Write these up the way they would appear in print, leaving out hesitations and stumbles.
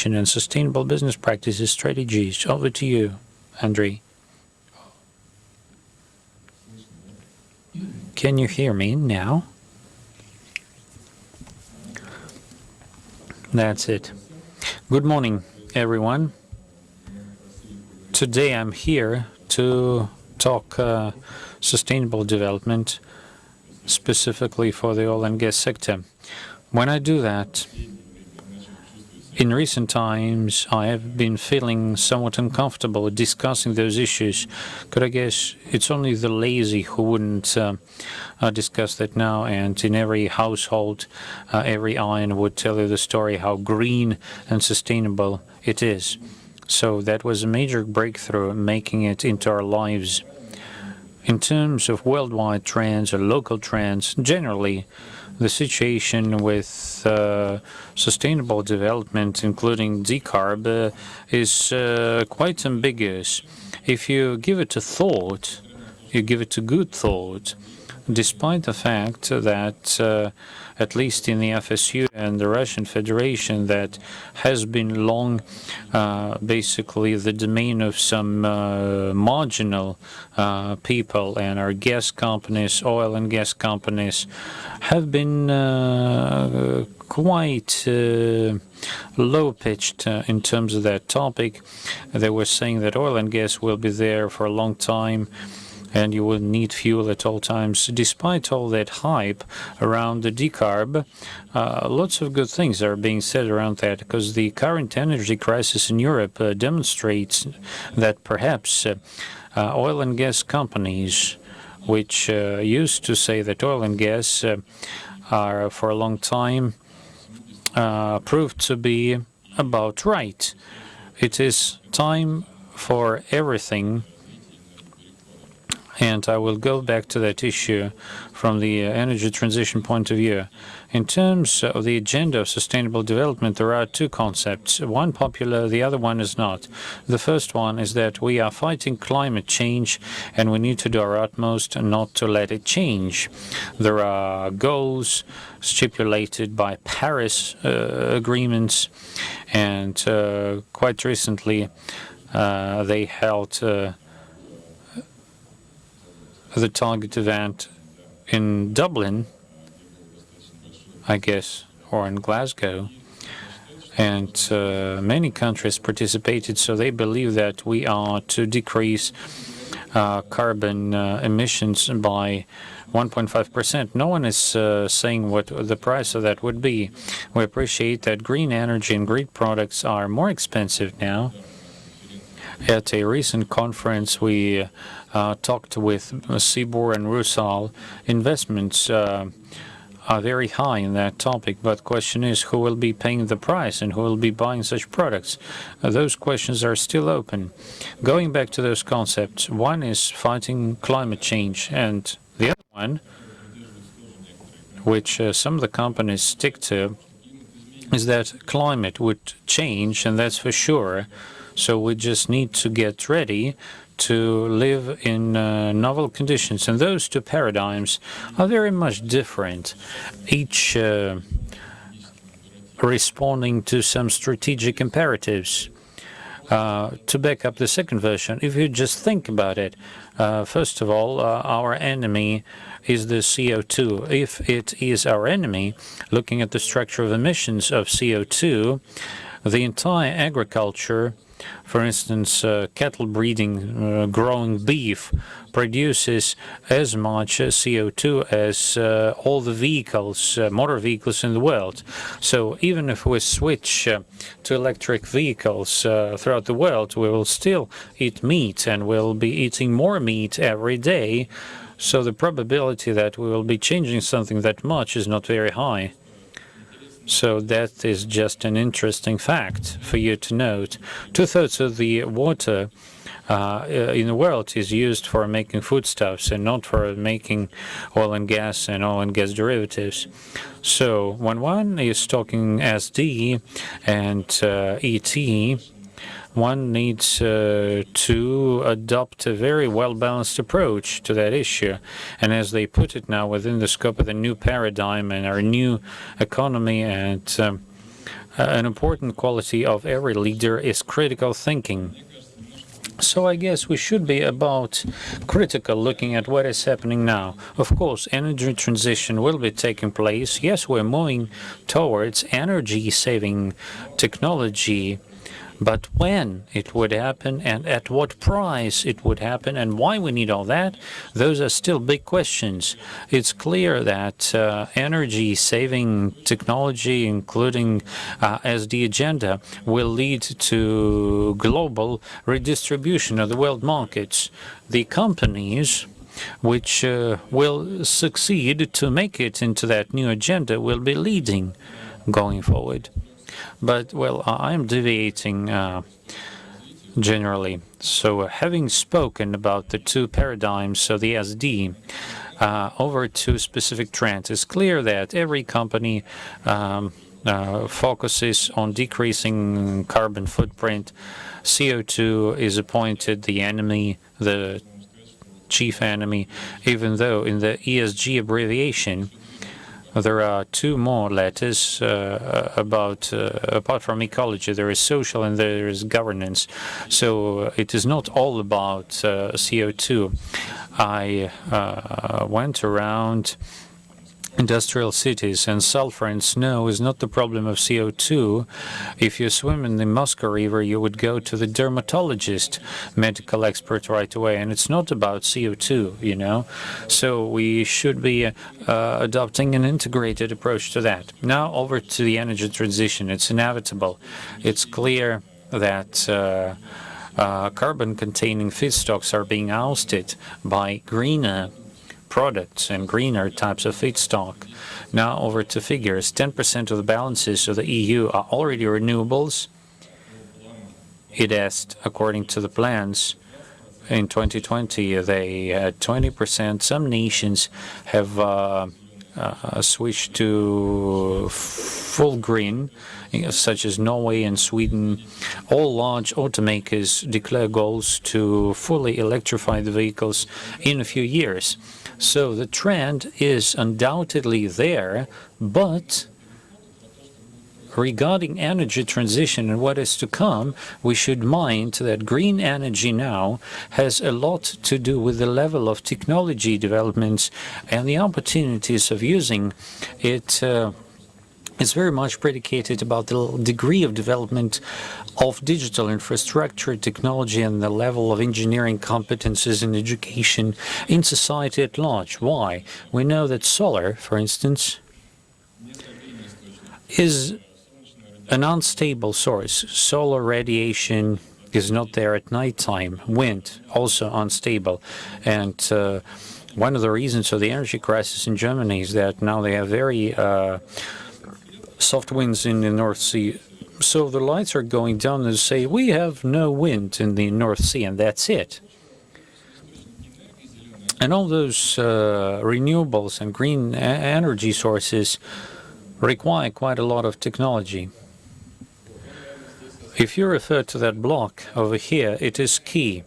and sustainable business practices strategies. Over to you, Andrey. Can you hear me now? That's it. Good morning, everyone. Today I'm here to talk sustainable development, specifically for the oil and gas sector. When I do that, in recent times, I have been feeling somewhat uncomfortable discussing those issues, because I guess it's only the lazy who wouldn't discuss that now, and in every household, every iron would tell you the story how green and sustainable it is. So that was a major breakthrough, making it into our lives. In terms of worldwide trends or local trends, generally, the situation with sustainable development, including decarb, is quite ambiguous. If you give it a thought, you give it a good thought, despite the fact that, at least in the FSU and the Russian Federation, that has been long basically the domain of some marginal people, and our gas companies, oil and gas companies, have been quite low-pitched in terms of that topic. They were saying that oil and gas will be there for a long time, and you will need fuel at all times. Despite all that hype around the decarb, lots of good things are being said around that, because the current energy crisis in Europe demonstrates that perhaps oil and gas companies, which used to say that oil and gas are for a long time, proved to be about right. It is time for everything. And I will go back to that issue from the energy transition point of view. In terms of the agenda of sustainable development, there are two concepts. One popular, the other one is not. The first one is that we are fighting climate change, and we need to do our utmost not to let it change. There are goals stipulated by Paris agreements, and quite recently they held the target event in Dublin, I guess, or in Glasgow, and many countries participated, so they believe that we are to decrease carbon emissions by 1.5%. No one is saying what the price of that would be. We appreciate that green energy and green products are more expensive now. At a recent conference, we talked with Sibor and Rusal. Investments are very high in that topic, but the question is who will be paying the price and who will be buying such products. Those questions are still open. Going back to those concepts, one is fighting climate change, and the other one, which some of the companies stick to, is that climate would change, and that's for sure. So we just need to get ready to live in novel conditions. And those two paradigms are very much different, each responding to some strategic imperatives. To back up the second version, if you just think about it, first of all, our enemy is the CO2. If it is our enemy, looking at the structure of emissions of CO2, the entire agriculture, for instance, cattle breeding, growing beef, produces as much CO2 as all the vehicles, motor vehicles in the world. So even if we switch to electric vehicles throughout the world, we will still eat meat, and we'll be eating more meat every day. So the probability that we will be changing something that much is not very high. So that is just an interesting fact for you to note. 2/3 of the water in the world is used for making foodstuffs and not for making oil and gas derivatives. So when one is talking SD and ET, one needs to adopt a very well-balanced approach to that issue. And as they put it now, within the scope of the new paradigm and our new economy and an important quality of every leader is critical thinking. So I guess we should be about critical looking at what is happening now. Of course, energy transition will be taking place. Yes, we're moving towards energy-saving technology, but when it would happen and at what price it would happen and why we need all that, those are still big questions. It's clear that energy-saving technology, including as the agenda, will lead to global redistribution of the world markets. The companies which will succeed to make it into that new agenda will be leading going forward. But, well, I'm deviating generally. So having spoken about the two paradigms of the SD, over to specific trends, it's clear that every company focuses on decreasing carbon footprint. CO2 is appointed the enemy, the chief enemy, even though in the ESG abbreviation, there are two more letters about, apart from ecology, there is social and there is governance. So it is not all about CO2. I went around industrial cities, and sulfur and snow is not the problem of CO2. If you swim in the Moscow River, you would go to the dermatologist, medical expert right away, and it's not about CO2, you know. So we should be adopting an integrated approach to that. Now over to the energy transition. It's inevitable. It's clear that carbon-containing feedstocks are being ousted by greener products and greener types of feedstock. Now over to figures. 10% of the balances of the EU are already renewables. It is, according to the plans, in 2020 they had 20%. Some nations have switched to full green, such as Norway and Sweden. All large automakers declare goals to fully electrify the vehicles in a few years. So the trend is undoubtedly there, but regarding energy transition and what is to come, we should mind that green energy now has a lot to do with the level of technology developments and the opportunities of using it. It's very much predicated about the degree of development of digital infrastructure, technology, and the level of engineering competences in education in society at large. Why? We know that solar, for instance, is an unstable source. Solar radiation is not there at nighttime. Wind, also unstable. And one of the reasons of the energy crisis in Germany is that now they have very soft winds in the North Sea. So the lights are going down and say, we have no wind in the North Sea, and that's it. And all those renewables and green energy sources require quite a lot of technology. If you refer to that block over here, it is key,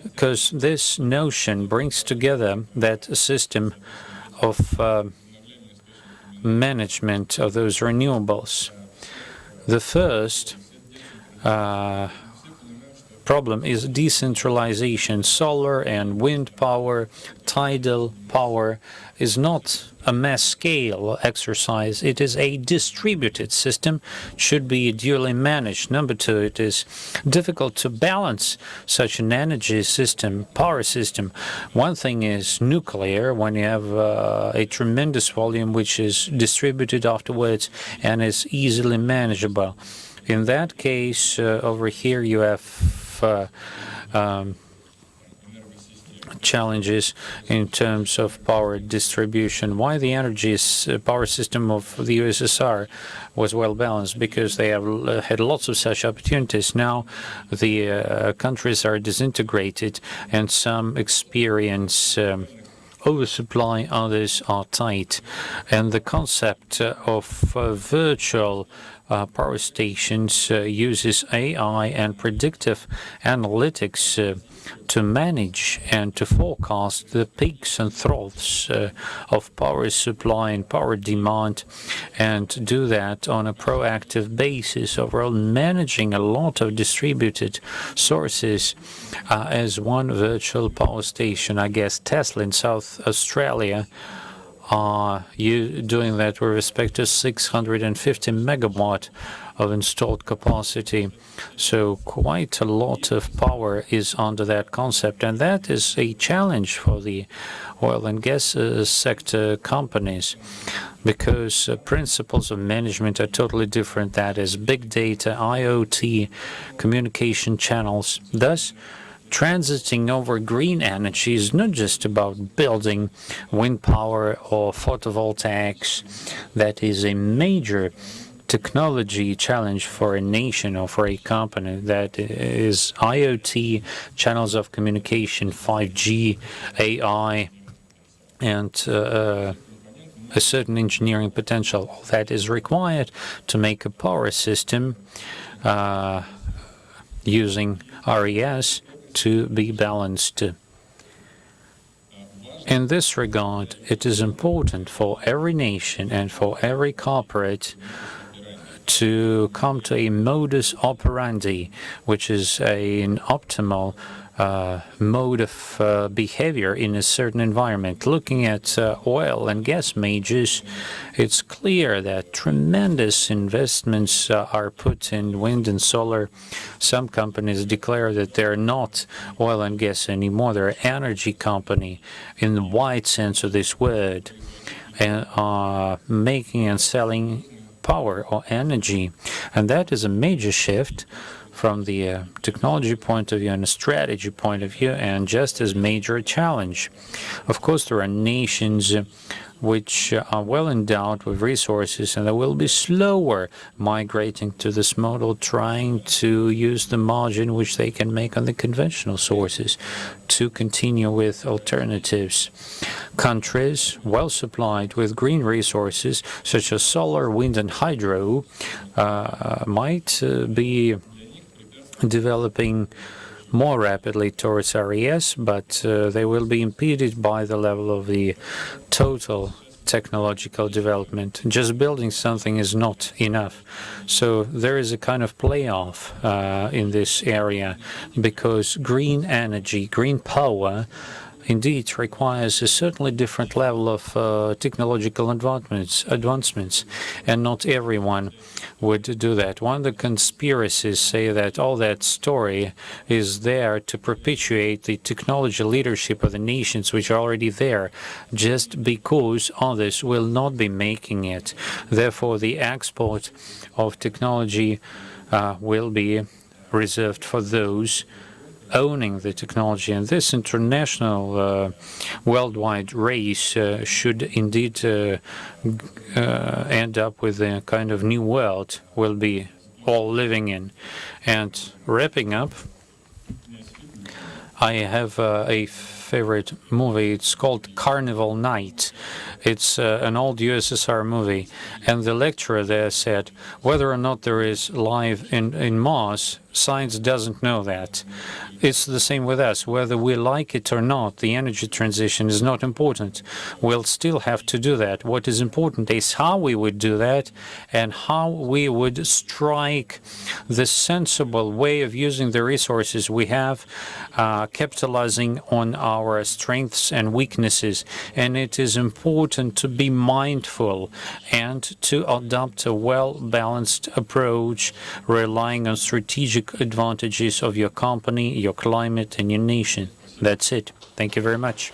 because this notion brings together that system of management of those renewables. The first problem is decentralization. Solar and wind power, tidal power is not a mass scale exercise. It is a distributed system, should be duly managed. Number two, it is difficult to balance such an energy system, power system. One thing is nuclear, when you have a tremendous volume which is distributed afterwards and is easily manageable. In that case, over here you have challenges in terms of power distribution. Why the energy power system of the USSR was well balanced? Because they have had lots of such opportunities. Now the countries are disintegrated and some experience oversupply, others are tight. And the concept of virtual power stations uses AI and predictive analytics to manage and to forecast the peaks and troughs of power supply and power demand, and to do that on a proactive basis, overall managing a lot of distributed sources as one virtual power station. I guess Tesla in South Australia are doing that with respect to 650 megawatt of installed capacity. So quite a lot of power is under that concept, and that is a challenge for the oil and gas sector companies, because principles of management are totally different. That is big data, IoT, communication channels. Thus, transiting over green energy is not just about building wind power or photovoltaics. That is a major technology challenge for a nation or for a company. That is IoT, channels of communication, 5G, AI, and a certain engineering potential that is required to make a power system using RES to be balanced. In this regard, it is important for every nation and for every corporate to come to a modus operandi, which is an optimal mode of behavior in a certain environment. Looking at oil and gas majors, it's clear that tremendous investments are put in wind and solar. Some companies declare that they're not oil and gas anymore. They're an energy company in the wide sense of this word, and are making and selling power or energy. And that is a major shift from the technology point of view and a strategy point of view, and just as major a challenge. Of course, there are nations which are well endowed with resources, and they will be slower migrating to this model, trying to use the margin which they can make on the conventional sources to continue with alternatives. Countries well supplied with green resources, such as solar, wind, and hydro, might be developing more rapidly towards RES, but they will be impeded by the level of the total technological development. Just building something is not enough. So there is a kind of playoff in this area, because green energy, green power, indeed requires a certainly different level of technological advancements, and not everyone would do that. One of the conspiracies say that all that story is there to perpetuate the technology leadership of the nations which are already there, just because others will not be making it. Therefore, the export of technology will be reserved for those owning the technology, and this international worldwide race should indeed end up with a kind of new world we'll be all living in. And wrapping up, I have a favorite movie. It's called Carnival Night. It's an old USSR movie, and the lecturer there said, whether or not there is life in Mars, science doesn't know that. It's the same with us. Whether we like it or not, the energy transition is not important. We'll still have to do that. What is important is how we would do that, and how we would strike the sensible way of using the resources we have, capitalizing on our strengths and weaknesses. And it is important to be mindful and to adopt a well-balanced approach, relying on strategic advantages of your company, your climate, and your nation. That's it. Thank you very much.